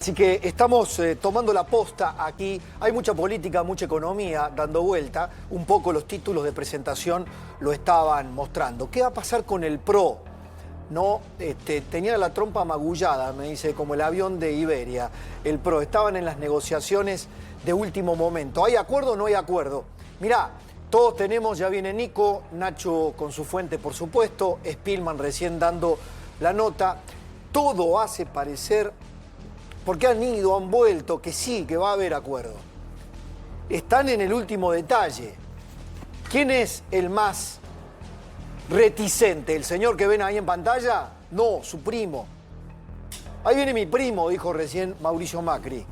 Así que estamos tomando la posta aquí. Hay mucha política, mucha economía dando vuelta. Un poco los títulos de presentación lo estaban mostrando. ¿Qué va a pasar con el PRO? No, tenía la trompa magullada, me dice, como el avión de Iberia. El PRO, estaban en las negociaciones de último momento. ¿Hay acuerdo o no hay acuerdo? Mirá, todos tenemos, ya viene Nico, Nacho con su fuente, por supuesto, Spillman recién dando la nota. Todo hace parecer, porque han ido, han vuelto, que sí, que va a haber acuerdo. Están en el último detalle. ¿Quién es el más reticente? ¿El señor que ven ahí en pantalla? No, su primo. Ahí viene mi primo, dijo recién Mauricio Macri.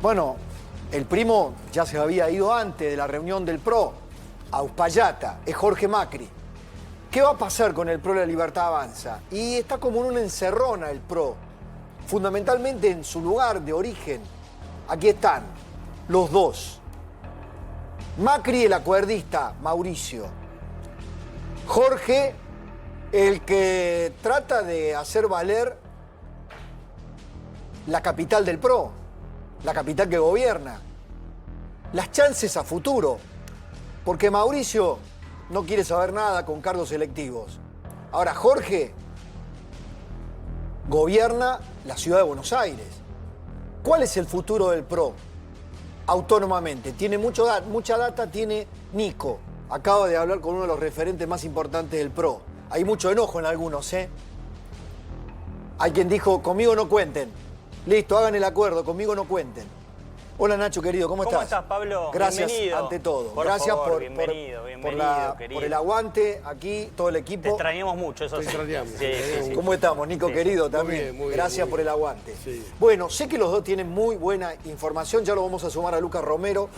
Bueno, el primo ya se había ido antes de la reunión del PRO, a Uspallata, es Jorge Macri. ¿Qué va a pasar con el PRO de la Libertad Avanza? Y está como en una encerrona el PRO, fundamentalmente en su lugar de origen. Aquí están los dos. Macri, el acuerdista, Mauricio. Jorge, el que trata de hacer valer la capital del PRO, la capital que gobierna, las chances a futuro, porque Mauricio no quiere saber nada con cargos electivos. Ahora Jorge gobierna la ciudad de Buenos Aires. ¿Cuál es el futuro del PRO? Autónomamente. Tiene mucha data, tiene Nico. Acaba de hablar con uno de los referentes más importantes del PRO. Hay mucho enojo en algunos, ¿eh? Hay quien dijo, conmigo no cuenten. Listo, hagan el acuerdo, conmigo no cuenten. Hola Nacho, querido, ¿cómo estás? ¿Cómo estás, Pablo? Gracias Bienvenido. ante todo. Por Gracias favor, bienvenido, por el aguante aquí, todo el equipo. Te extrañamos mucho, eso Te sí. extrañamos. Sí. ¿Cómo estamos, Nico, Sí. querido, también? Muy bien, Gracias muy por bien. el aguante. Sí. Bueno, sé que los dos tienen muy buena información, ya lo vamos a sumar a Lucas Romero.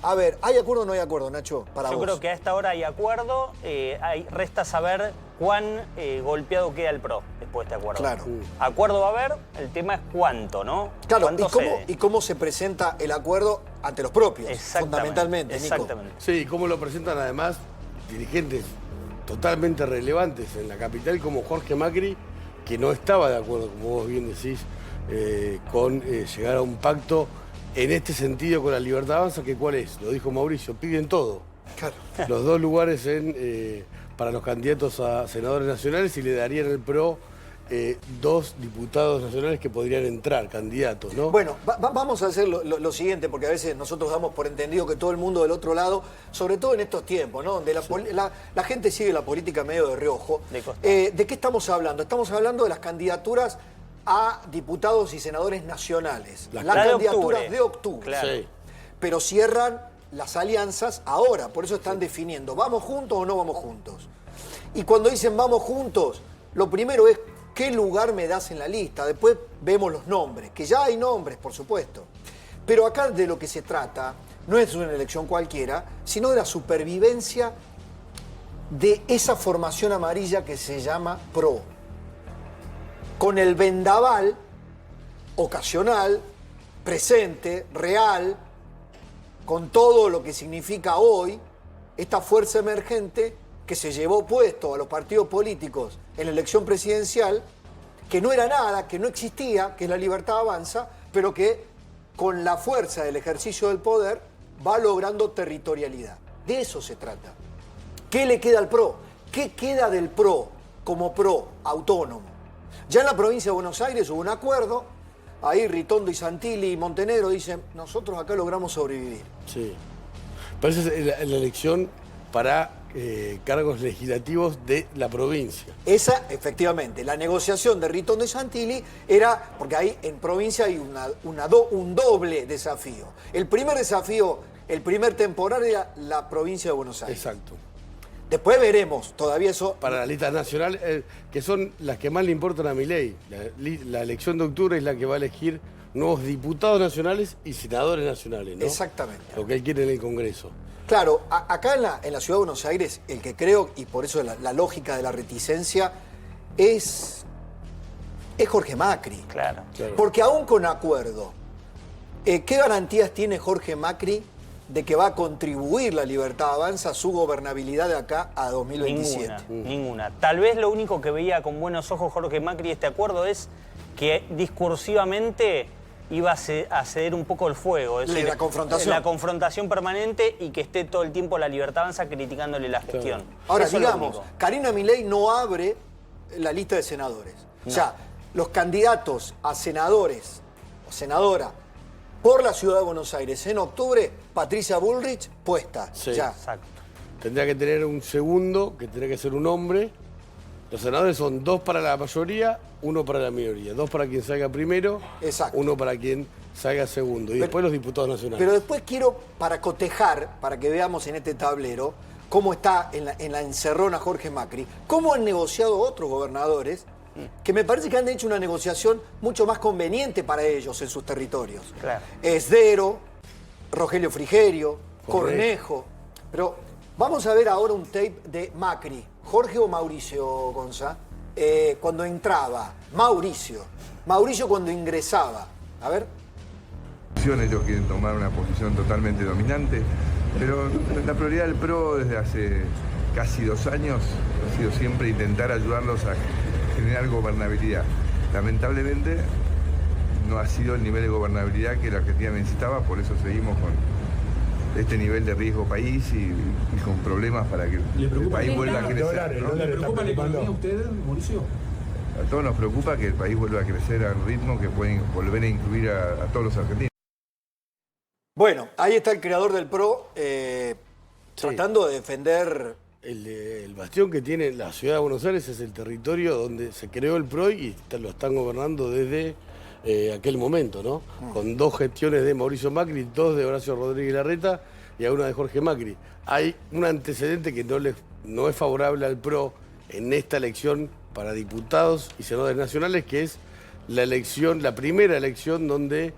A ver, ¿hay acuerdo o no hay acuerdo, Nacho, para Yo vos? creo que a esta hora hay acuerdo, resta saber cuán golpeado queda el PRO después de este acuerdo. Claro. Acuerdo va a haber, el tema es cuánto, ¿no? Claro, ¿Cuánto cede? ¿y cómo se presenta el acuerdo ante los propios? Exactamente, Fundamentalmente, Nico. exactamente. Sí, cómo lo presentan además dirigentes totalmente relevantes en la capital como Jorge Macri, que no estaba de acuerdo, como vos bien decís, con llegar a un pacto en este sentido con la Libertad Avanza, que ¿cuál es? Lo dijo Mauricio, piden todo. Claro. Los dos lugares para los candidatos a senadores nacionales y le darían al PRO dos diputados nacionales que podrían entrar, candidatos, ¿no? Bueno, vamos a hacer lo siguiente, porque a veces nosotros damos por entendido que todo el mundo del otro lado, sobre todo en estos tiempos, ¿no? Donde la gente sigue la política medio de reojo. ¿De qué estamos hablando? Estamos hablando de las candidaturas a diputados y senadores nacionales. Las candidaturas de octubre. Claro. Sí. Pero cierran las alianzas ahora, por eso están definiendo, ¿vamos juntos o no vamos juntos? Y cuando dicen vamos juntos, lo primero es qué lugar me das en la lista, después vemos los nombres, que ya hay nombres, por supuesto. Pero acá de lo que se trata no es una elección cualquiera, sino de la supervivencia de esa formación amarilla que se llama PRO. Con el vendaval ocasional, presente, real, con todo lo que significa hoy, esta fuerza emergente que se llevó puesto a los partidos políticos en la elección presidencial, que no era nada, que no existía, que es la Libertad Avanza, pero que con la fuerza del ejercicio del poder va logrando territorialidad. De eso se trata. ¿Qué le queda al PRO? ¿Qué queda del PRO como PRO autónomo? Ya en la provincia de Buenos Aires hubo un acuerdo, ahí Ritondo y Santilli y Montenegro dicen, nosotros acá logramos sobrevivir. Sí. Pero esa es la elección para cargos legislativos de la provincia. Esa, efectivamente, la negociación de Ritondo y Santilli era, porque ahí en provincia hay un doble desafío. El primer desafío, el primer temporal era la provincia de Buenos Aires. Exacto. Después veremos, todavía eso... Para las listas nacionales, que son las que más le importan a Milei. La elección de octubre es la que va a elegir nuevos diputados nacionales y senadores nacionales, ¿no? Exactamente. Lo que él quiere en el Congreso. Claro, acá en la ciudad de Buenos Aires, el que creo, y por eso la lógica de la reticencia, es Jorge Macri. Claro. Claro. Porque aún con acuerdo, ¿qué garantías tiene Jorge Macri de que va a contribuir la Libertad Avanza a su gobernabilidad de acá a 2027. Ninguna. Tal vez lo único que veía con buenos ojos Jorge Macri este acuerdo es que discursivamente iba a ceder un poco el fuego. Es decir, la confrontación. La confrontación permanente y que esté todo el tiempo la Libertad Avanza criticándole la gestión. Ahora, eso es lo digamos, único. Karina Milei no abre la lista de senadores. O sea, los candidatos a senadores o senadora por la Ciudad de Buenos Aires en octubre, Patricia Bullrich puesta. Sí. Ya. Exacto. Tendría que tener un segundo, que tendría que ser un hombre. Los senadores son 2 para la mayoría, 1 para la minoría. 2 para quien salga primero, Exacto. 1 para quien salga segundo. Y después los diputados nacionales. Pero después quiero, para cotejar, para que veamos en este tablero, cómo está en la encerrona Jorge Macri, cómo han negociado otros gobernadores, que me parece que han hecho una negociación mucho más conveniente para ellos en sus territorios. Claro. Esdero, Rogelio Frigerio, Cornejo. Pero vamos a ver ahora un tape de Macri. Jorge o Mauricio, Gonza, cuando entraba. Mauricio cuando ingresaba. A ver. Ellos quieren tomar una posición totalmente dominante, pero la prioridad del PRO desde hace casi 2 años ha sido siempre intentar ayudarlos a generar gobernabilidad. Lamentablemente no ha sido el nivel de gobernabilidad que la Argentina necesitaba, por eso seguimos con este nivel de riesgo país y con problemas para que el país vuelva a crecer, ¿no? ¿Le preocupa la economía a usted, Mauricio? A todos nos preocupa que el país vuelva a crecer al ritmo que pueden volver a incluir a todos los argentinos. Bueno, ahí está el creador del PRO tratando de defender. El bastión que tiene la ciudad de Buenos Aires es el territorio donde se creó el PRO y lo están gobernando desde aquel momento, ¿no? Con 2 gestiones de Mauricio Macri, 2 de Horacio Rodríguez Larreta y una de Jorge Macri. Hay un antecedente que no es favorable al PRO en esta elección para diputados y senadores nacionales, que es la primera elección donde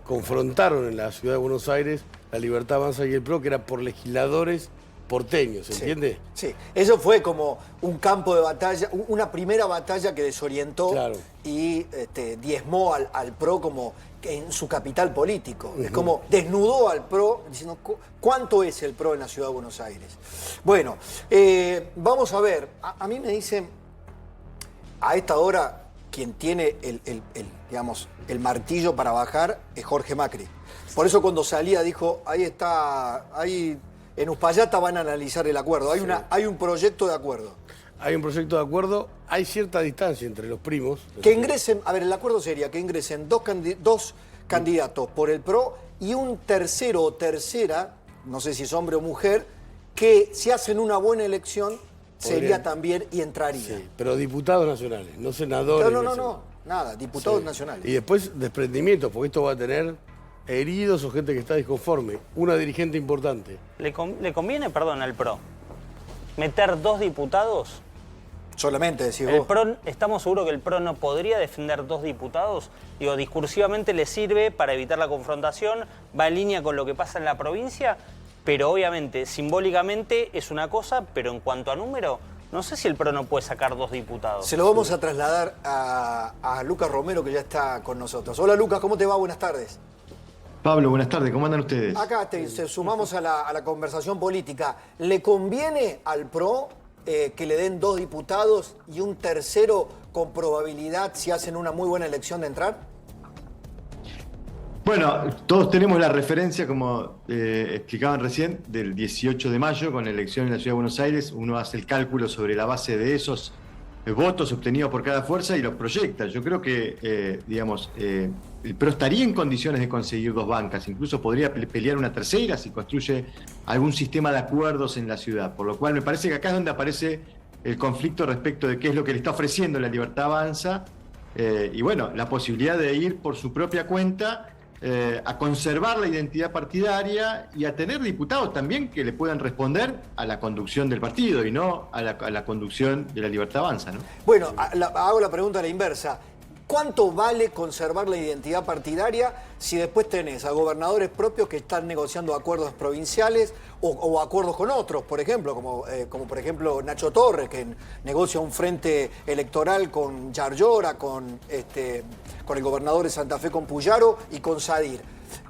confrontaron en la ciudad de Buenos Aires la Libertad Avanza y el PRO, que era por legisladores porteños, ¿se entiende? Sí, eso fue como un campo de batalla, una primera batalla que desorientó y diezmó al PRO como en su capital político. Es como desnudó al PRO diciendo cuánto es el PRO en la ciudad de Buenos Aires. Bueno, vamos a ver, a mí me dicen, a esta hora quien tiene el martillo para bajar es Jorge Macri. Por eso cuando salía dijo, ahí está, ahí en Uspallata van a analizar el acuerdo. Hay un proyecto de acuerdo. Hay un proyecto de acuerdo, hay cierta distancia entre los primos. Que ingresen, a ver, el acuerdo sería que ingresen dos candidatos por el PRO y un tercero o tercera, no sé si es hombre o mujer, que si hacen una buena elección sería también y entraría. Sí, pero diputados nacionales, no senadores. No, nada, diputados nacionales. Y después desprendimientos, porque esto va a tener heridos o gente que está disconforme. Una dirigente importante. ¿Le conviene, perdón, al PRO meter 2 diputados? Solamente, decís vos. ¿Estamos seguros que el PRO no podría defender 2 diputados? Digo, discursivamente le sirve para evitar la confrontación, va en línea con lo que pasa en la provincia, pero obviamente, simbólicamente es una cosa, pero en cuanto a número, no sé si el PRO no puede sacar 2 diputados. Se lo vamos a trasladar a Lucas Romero, que ya está con nosotros. Hola Lucas, ¿cómo te va? Buenas tardes. Pablo, buenas tardes, ¿cómo andan ustedes? Acá te sumamos a la conversación política. ¿Le conviene al PRO que le den 2 diputados y un tercero con probabilidad, si hacen una muy buena elección, de entrar? Bueno, todos tenemos la referencia, como explicaban recién, del 18 de mayo con la elección en la Ciudad de Buenos Aires. Uno hace el cálculo sobre la base de esos votos obtenidos por cada fuerza y los proyecta. Yo creo que, el PRO estaría en condiciones de conseguir 2 bancas, incluso podría pelear una tercera si construye algún sistema de acuerdos en la ciudad, por lo cual me parece que acá es donde aparece el conflicto respecto de qué es lo que le está ofreciendo la Libertad Avanza y bueno, la posibilidad de ir por su propia cuenta a conservar la identidad partidaria y a tener diputados también que le puedan responder a la conducción del partido y no a la conducción de la Libertad Avanza, ¿no? Bueno, hago la pregunta a la inversa. ¿Cuánto vale conservar la identidad partidaria si después tenés a gobernadores propios que están negociando acuerdos provinciales o acuerdos con otros, por ejemplo, como por ejemplo Nacho Torres, que negocia un frente electoral con Yarlora, con el gobernador de Santa Fe, con Puyaro, y con Sadir?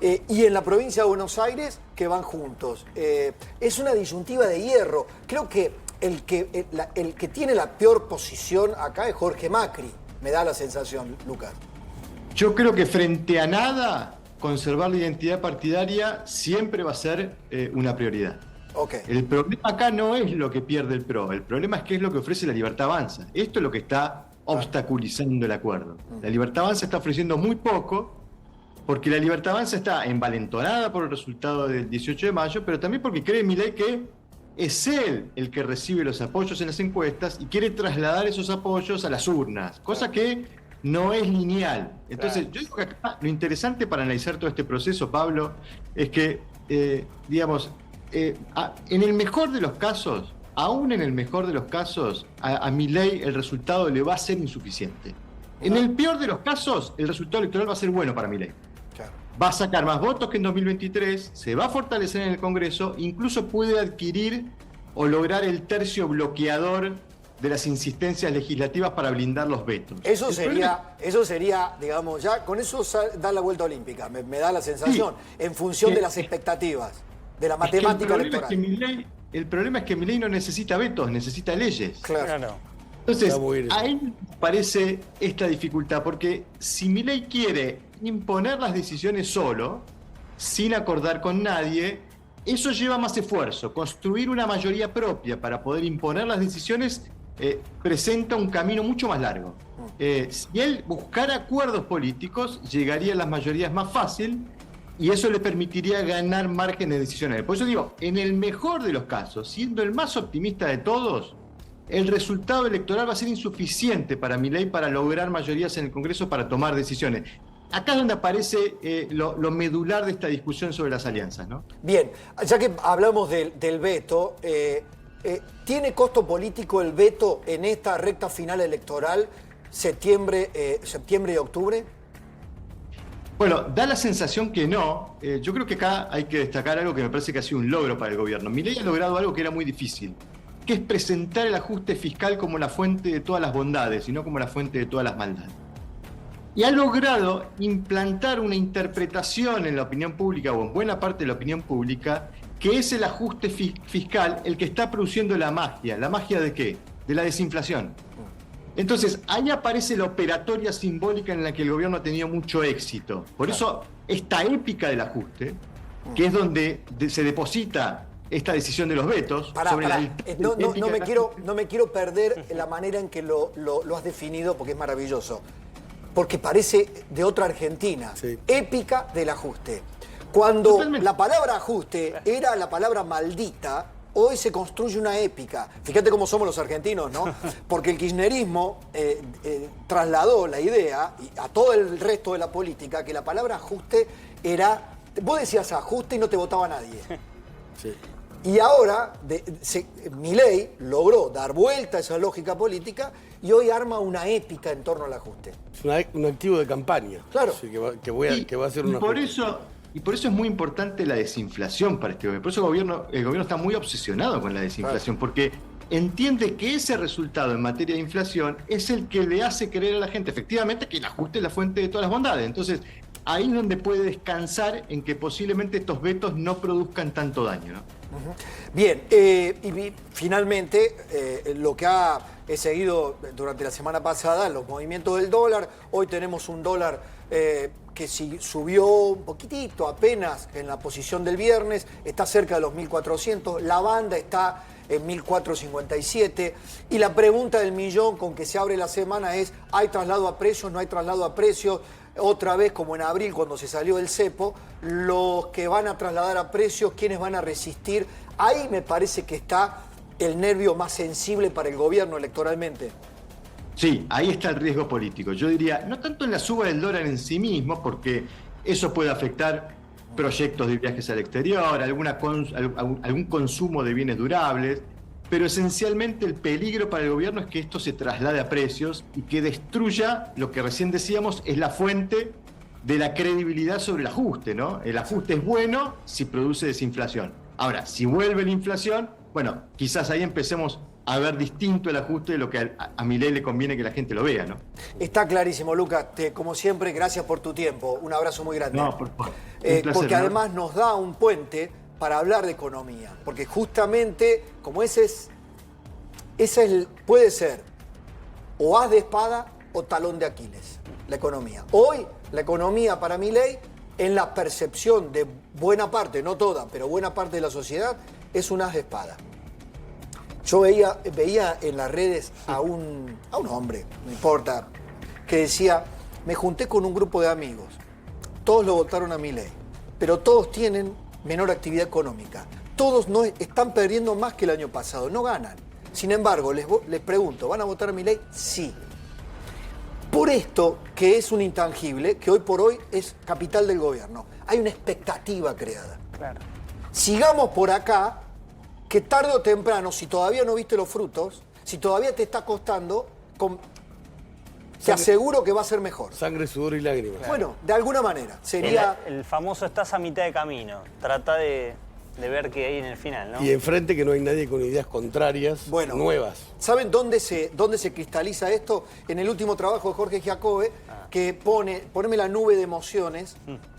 y en la provincia de Buenos Aires, que van juntos. Es una disyuntiva de hierro. Creo que el que tiene la peor posición acá es Jorge Macri, me da la sensación, Lucas. Yo creo que frente a nada, conservar la identidad partidaria siempre va a ser una prioridad. Okay. El problema acá no es lo que pierde el PRO, el problema es qué es lo que ofrece la Libertad Avanza. Esto es lo que está obstaculizando el acuerdo. La Libertad Avanza está ofreciendo muy poco, porque la Libertad Avanza está envalentonada por el resultado del 18 de mayo, pero también porque cree Milei que es él el que recibe los apoyos en las encuestas y quiere trasladar esos apoyos a las urnas, cosa que no es lineal. Entonces, yo digo que acá lo interesante para analizar todo este proceso, Pablo, es que, en el mejor de los casos, aún en el mejor de los casos, a Milei el resultado le va a ser insuficiente. En el peor de los casos, el resultado electoral va a ser bueno para Milei. Claro. Va a sacar más votos que en 2023, se va a fortalecer en el Congreso, incluso puede adquirir o lograr el tercio bloqueador de las insistencias legislativas para blindar los vetos. Eso sería, digamos, ya con eso da la vuelta olímpica, me da la sensación, sí, en función de las expectativas, de la matemática electoral. El problema es que Milei no necesita vetos, necesita leyes. Claro. Entonces, ahí aparece esta dificultad, porque si Milei quiere imponer las decisiones solo, sin acordar con nadie, eso lleva más esfuerzo. Construir una mayoría propia para poder imponer las decisiones presenta un camino mucho más largo. Si él buscara acuerdos políticos, llegaría a las mayorías más fácil y eso le permitiría ganar margen de decisiones. Por eso digo, en el mejor de los casos, siendo el más optimista de todos, el resultado electoral va a ser insuficiente para Milei para lograr mayorías en el Congreso para tomar decisiones. Acá es donde aparece lo medular de esta discusión sobre las alianzas, ¿no? Bien, ya que hablamos del veto, ¿tiene costo político el veto en esta recta final electoral, septiembre y octubre? Bueno, da la sensación que no. Yo creo que acá hay que destacar algo que me parece que ha sido un logro para el gobierno. Milei ha logrado algo que era muy difícil, que es presentar el ajuste fiscal como la fuente de todas las bondades y no como la fuente de todas las maldades. Y ha logrado implantar una interpretación en la opinión pública, o en buena parte de la opinión pública, que es el ajuste fiscal el que está produciendo la magia. ¿La magia de qué? De la desinflación. Entonces, ahí aparece la operatoria simbólica en la que el gobierno ha tenido mucho éxito. Por eso, esta épica del ajuste, que es donde se deposita esta decisión de los vetos... No me quiero perder la manera en que lo has definido, porque es maravilloso. Porque parece de otra Argentina. Sí. Épica del ajuste. Cuando totalmente. La palabra ajuste era la palabra maldita, hoy se construye una épica. Fíjate cómo somos los argentinos, ¿no? Porque el kirchnerismo trasladó la idea a todo el resto de la política que la palabra ajuste era... Vos decías ajuste y no te votaba nadie. Sí. Y ahora Milei logró dar vuelta a esa lógica política y hoy arma una épica en torno al ajuste. Es un activo de campaña. Claro. Sí, que va a ser una... Y por eso es muy importante la desinflación para este gobierno. Por eso el gobierno está muy obsesionado con la desinflación, porque entiende que ese resultado en materia de inflación es el que le hace creer a la gente, efectivamente, que el ajuste es la fuente de todas las bondades. Entonces, ahí es donde puede descansar en que posiblemente estos vetos no produzcan tanto daño, ¿no? Uh-huh. Bien, y finalmente, lo que he seguido durante la semana pasada, los movimientos del dólar. Hoy tenemos un dólar que subió un poquitito apenas en la posición del viernes, está cerca de los 1.400, la banda está en 1.457 y la pregunta del millón con que se abre la semana es: ¿hay traslado a precios? ¿No hay traslado a precios? Otra vez, como en abril cuando se salió del cepo, los que van a trasladar a precios, ¿quiénes van a resistir? Ahí me parece que está el nervio más sensible para el gobierno electoralmente. Sí, ahí está el riesgo político. Yo diría, no tanto en la suba del dólar en sí mismo, porque eso puede afectar proyectos de viajes al exterior, algún consumo de bienes durables, pero esencialmente el peligro para el gobierno es que esto se traslade a precios y que destruya lo que recién decíamos es la fuente de la credibilidad sobre el ajuste, ¿no? El ajuste es bueno si produce desinflación. Ahora, si vuelve la inflación, bueno, quizás ahí empecemos a ver distinto el ajuste de lo que a Milei le conviene que la gente lo vea, ¿no? Está clarísimo, Lucas. Como siempre, gracias por tu tiempo. Un abrazo muy grande. No, por favor. Porque además nos da un puente para hablar de economía. Porque justamente, como puede ser o as de espada o talón de Aquiles, la economía. Hoy, la economía para Milei, en la percepción de buena parte, no toda, pero buena parte de la sociedad, es un as de espada. Yo veía en las redes a un hombre, no importa, que decía, me junté con un grupo de amigos, todos lo votaron a Milei, pero todos tienen menor actividad económica, todos están perdiendo más que el año pasado, no ganan. Sin embargo, les pregunto, ¿van a votar a Milei? Sí. Por esto, que es un intangible, que hoy por hoy es capital del gobierno, hay una expectativa creada. Claro. Sigamos por acá, que tarde o temprano, si todavía no viste los frutos, si todavía te está costando, te aseguro que va a ser mejor. Sangre, sudor y lágrimas. Claro. Bueno, de alguna manera. Sería... El famoso estás a mitad de camino. Trata de ver qué hay en el final, ¿no? Y enfrente que no hay nadie con ideas contrarias, nuevas. ¿Saben dónde se cristaliza esto? En el último trabajo de Jorge Giacobbe, que poneme la nube de emociones.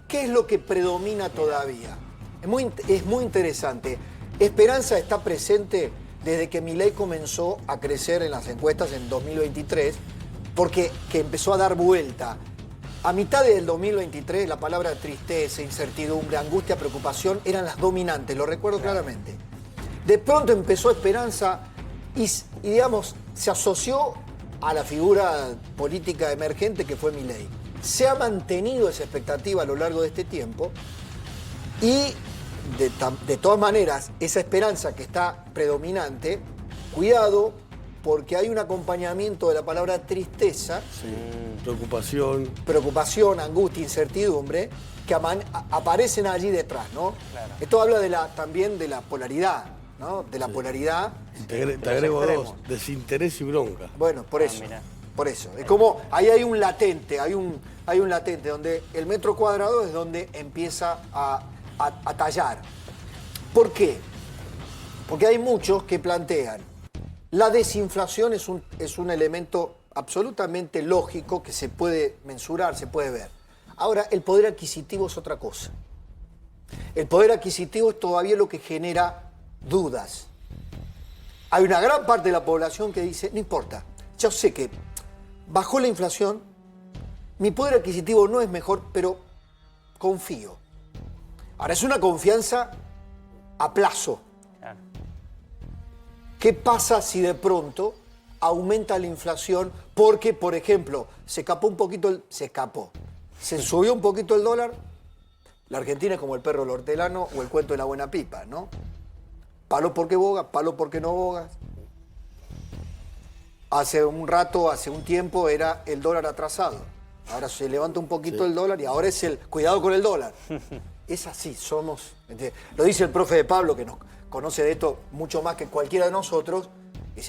¿Qué es lo que predomina todavía? Es muy interesante. Esperanza está presente desde que Milei comenzó a crecer en las encuestas en 2023, porque que empezó a dar vuelta. A mitad del 2023, la palabra tristeza, incertidumbre, angustia, preocupación eran las dominantes, lo recuerdo claramente. De pronto empezó Esperanza y digamos, se asoció a la figura política emergente que fue Milei. Se ha mantenido esa expectativa a lo largo de este tiempo y de todas maneras, esa esperanza que está predominante, cuidado, porque hay un acompañamiento de la palabra tristeza, preocupación, angustia, incertidumbre, que aparecen allí detrás, ¿no? Claro. Esto habla también de la polaridad, ¿no? De la polaridad. Te agrego dos, desinterés y bronca. Bueno, por eso. Mirá. Por eso. Es como, ahí hay un latente, donde el metro cuadrado es donde empieza a tallar. ¿Por qué? Porque hay muchos que plantean la desinflación es un elemento absolutamente lógico que se puede mensurar, se puede ver. Ahora, el poder adquisitivo es otra cosa. El poder adquisitivo es todavía lo que genera dudas. Hay una gran parte de la población que dice, no importa, yo sé que bajó la inflación, mi poder adquisitivo no es mejor, pero confío. Ahora, es una confianza a plazo. Claro. ¿Qué pasa si de pronto aumenta la inflación porque, por ejemplo, se subió un poquito el dólar? La Argentina es como el perro del hortelano o el cuento de la buena pipa, ¿no? Palo porque bogas, palo porque no bogas. Hace un tiempo era el dólar atrasado. Ahora se levanta un poquito el dólar y ahora es el cuidado con el dólar. Es así, somos. Lo dice el profe de Pablo, que nos conoce de esto mucho más que cualquiera de nosotros.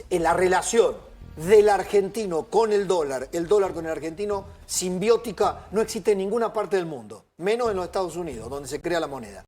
En la relación del argentino con el dólar con el argentino, simbiótica, no existe en ninguna parte del mundo, menos en los Estados Unidos, donde se crea la moneda.